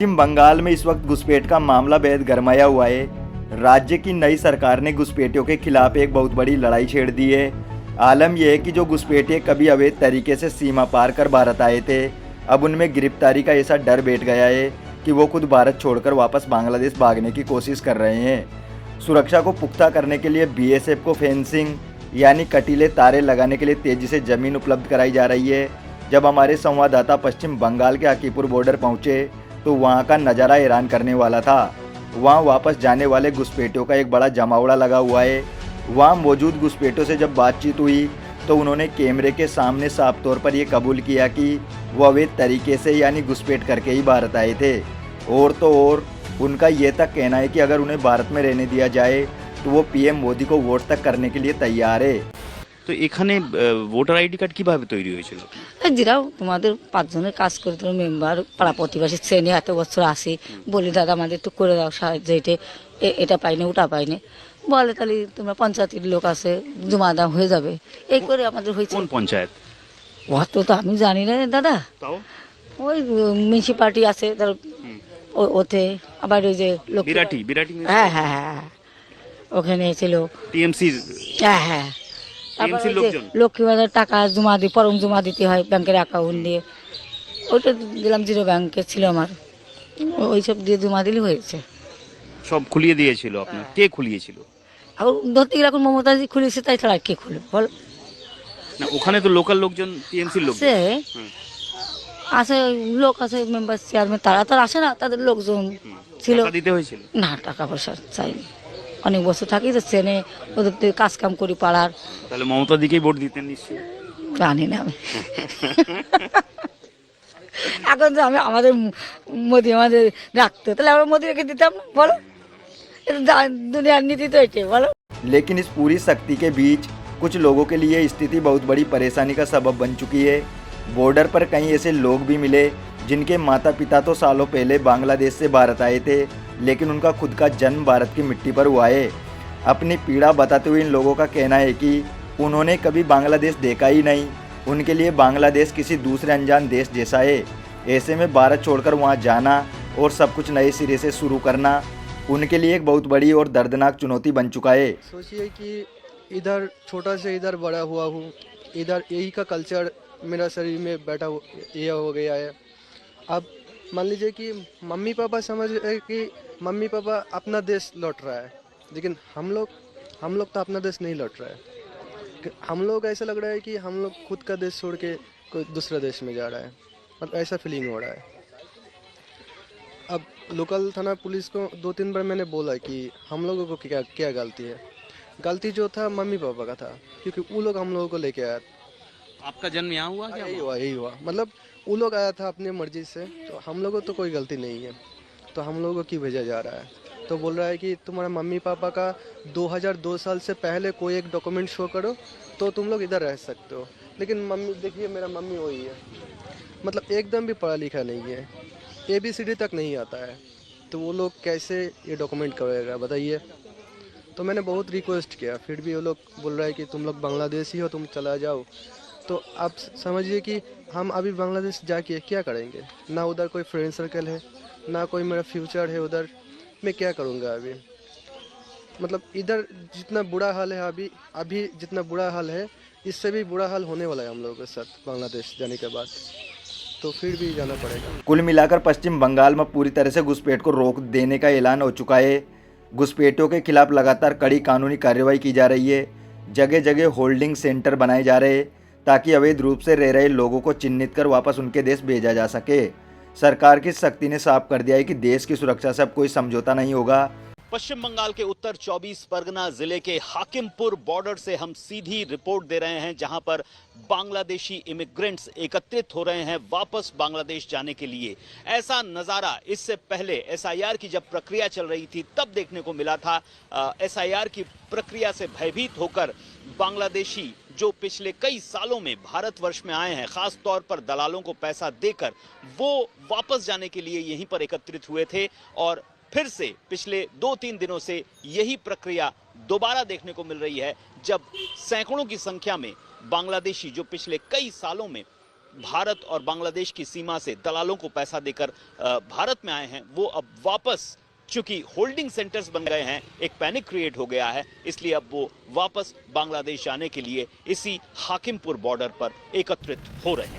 पश्चिम बंगाल में इस वक्त घुसपैठ का मामला बेहद गरमाया हुआ है। राज्य की नई सरकार ने घुसपैठियों के खिलाफ एक बहुत बड़ी लड़ाई छेड़ दी है। आलम यह है कि जो घुसपैठिए कभी अवैध तरीके से सीमा पार कर भारत आए थे, अब उनमें गिरफ्तारी का ऐसा डर बैठ गया है कि वो खुद भारत छोड़कर वापस बांग्लादेश भागने की कोशिश कर रहे हैं। सुरक्षा को पुख्ता करने के लिए बीएसएफ को फेंसिंग यानी कटीले तारे लगाने के लिए तेजी से जमीन उपलब्ध कराई जा रही है। जब हमारे संवाददाता पश्चिम बंगाल के हाकीपुर बॉर्डर पहुंचे तो वहां का नज़ारा हैरान करने वाला था। वहां वापस जाने वाले घुसपैठियों का एक बड़ा जमावड़ा लगा हुआ है। वहां मौजूद घुसपैठियों से जब बातचीत हुई तो उन्होंने कैमरे के सामने साफ तौर पर यह कबूल किया कि वो अवैध तरीके से यानी घुसपैठ करके ही भारत आए थे। और तो और उनका ये तक कहना है कि अगर उन्हें भारत में रहने दिया जाए तो वो पीएम मोदी को वोट तक करने के लिए तैयार है। তো এখানে ভোটার আইডি কার্ড কিভাবে তৈরি হয়েছিল? যেরাও তোমাদের পাঁচজনের কাজ করে তোমার মেম্বার পাড়া প্রতিবেশী শ্রেণী এত বছর আসি বলি দাদা আমাদের একটু করে দাও সাহায্য, এটা পাইনি ওটা পাইনি বলে, তাহলে তোমরা পঞ্চায়েতের লোক আছে জমা দাও হয়ে যাবে, এই করে আমাদের হয়েছে। কোন পঞ্চায়েত? অত তো আমি জানি না দাদা, তাও ওই মিউনিসিপালিটি আছে ধর ওতে, আবার ওই যে লোক বিরাটি বিরাটি হ্যাঁ হ্যাঁ হ্যাঁ ওখানে ছিল টিএমসি হ্যাঁ হ্যাঁ। তারপর টিএমসি লোকজন লক্ষ্মী ভাণ্ডার টাকা জমা দিয়ে ফর্ম জমা দিতে হয় ব্যাংকের অ্যাকাউন্ট দিয়ে, ওইটা দিলাম, জিরো ব্যাংকে ছিল আমার, ওইসব দিয়ে জমা দিলে হয়েছে। সব খুলিয়ে দিয়েছিল আপনার? কে খুলিয়েছিল? আর ধরতে গেলে এখন মমতাজি খুলেছে, তাই ছাড়া কে খুলে বল? না ওখানে তো লোকাল লোকজন টিএমসির লোক আছে আছে লোক আছে মেম্বার চেয়ারম্যান, তারা তো আর আসে না, তাদের লোকজন ছিল। টাকা দিতে হয়েছিল? না টাকা পয়সা চাইনি, অনেক বছর থাকি তো চেনে, ওদের থেকে কাজ কাম করি পাড়ার। তাহলে মমতা দিকেই ভোট দিতেন নিশ্চয়ই? জানি না আমি এখন তো আমি আমাদের মোদি আমাদের রাখতো, তাহলে আমরা মোদি রেখে दिताम ना, बोलो दुनिया नीति तो ऐसे बोलो। लेकिन इस पूरी शक्ति के बीच कुछ लोगों के लिए स्थिति बहुत बड़ी परेशानी का सबब बन चुकी है। बॉर्डर पर कई ऐसे लोग भी मिले जिनके माता पिता तो सालों पहले बांग्लादेश से भारत आए थे, लेकिन उनका खुद का जन्म भारत की मिट्टी पर हुआ है। अपनी पीड़ा बताते हुए इन लोगों का कहना है कि उन्होंने कभी बांग्लादेश देखा ही नहीं, उनके लिए बांग्लादेश किसी दूसरे अनजान देश जैसा है। ऐसे में भारत छोड़कर वहाँ जाना और सब कुछ नए सिरे से शुरू करना उनके लिए एक बहुत बड़ी और दर्दनाक चुनौती बन चुका है। सोचिए कि इधर छोटा से इधर बड़ा हुआ हूँ, इधर यही का कल्चर मेरा शरीर में बैठा ये हो गया है। अब मान लीजिए कि मम्मी पापा समझ रहे कि मम्मी पापा अपना देश लौट रहा है, लेकिन हम लोग तो अपना देश नहीं लौट रहा है। हम लोग ऐसा लग रहा है कि हम लोग खुद का देश छोड़ के कोई दूसरा देश में जा रहा है, मतलब ऐसा फीलिंग हो रहा है। अब लोकल थाना पुलिस को 2-3 बार मैंने बोला कि हम लोगों को क्या गलती है। गलती जो था मम्मी पापा का था, क्योंकि वो लोग हम लोगों को लेके आया। आपका जन्म यहाँ हुआ क्या? यही हुआ, मतलब वो लोग आया था अपनी मर्जी से, तो हम लोगों को तो कोई गलती नहीं है, तो हम लोगों को क्यों भेजा जा रहा है? तो बोल रहा है कि तुम्हारा मम्मी पापा का 2002 साल से पहले कोई एक डॉक्यूमेंट शो करो तो तुम लोग इधर रह सकते हो। लेकिन मम्मी देखिए, मेरा मम्मी वही है, मतलब एकदम भी पढ़ा लिखा नहीं है, ABCD तक नहीं आता है, तो वो लोग कैसे ये डॉक्यूमेंट करेगा बताइए। तो मैंने बहुत रिक्वेस्ट किया, फिर भी वो लोग बोल रहा है कि तुम लोग बांग्लादेशी हो, तुम चला जाओ। तो आप समझिए कि हम अभी बांग्लादेश जाके क्या करेंगे? ना उधर कोई फ्रेंड सर्कल है, ना कोई मेरा फ्यूचर है उधर, मैं क्या करूँगा अभी? मतलब इधर जितना बुरा हाल है अभी जितना बुरा हाल है, इससे भी बुरा हाल होने वाला है हम लोगों के साथ बांग्लादेश जाने के बाद, तो फिर भी जाना पड़ेगा। कुल मिलाकर पश्चिम बंगाल में पूरी तरह से घुसपैठ को रोक देने का ऐलान हो चुका है। घुसपैठियों के खिलाफ लगातार कड़ी कानूनी कार्रवाई की जा रही है। जगह जगह होल्डिंग सेंटर बनाए जा रहे हैं ताकि अवैध रूप से रह रहे लोगों को चिन्हित कर वापस उनके देश भेजा जा सके। सरकार की सख्ती ने साफ कर दिया है कि देश की सुरक्षा से अब कोई समझौता नहीं होगा। पश्चिम बंगाल के उत्तर 24 परगना जिले के हाकिमपुर बॉर्डर से हम सीधी रिपोर्ट दे रहे हैं, जहां पर बांग्लादेशी इमिग्रेंट्स एकत्रित हो रहे हैं वापस बांग्लादेश जाने के लिए। ऐसा नजारा इससे पहले एसआईआर की जब प्रक्रिया चल रही थी तब देखने को मिला था। एसआईआर की प्रक्रिया से भयभीत होकर बांग्लादेशी जो पिछले कई सालों में भारतवर्ष में आए हैं, खास तौर पर दलालों को पैसा देकर, वो वापस जाने के लिए यहीं पर एकत्रित हुए थे। और फिर से पिछले 2-3 दिनों से यही प्रक्रिया दोबारा देखने को मिल रही है, जब सैकड़ों की संख्या में बांग्लादेशी जो पिछले कई सालों में भारत और बांग्लादेश की सीमा से दलालों को पैसा देकर भारत में आए हैं, वो अब वापस, चूंकि होल्डिंग सेंटर्स बन गए हैं, एक पैनिक क्रिएट हो गया है, इसलिए अब वो वापस बांग्लादेश जाने के लिए इसी हाकिमपुर बॉर्डर पर एकत्रित हो रहे हैं।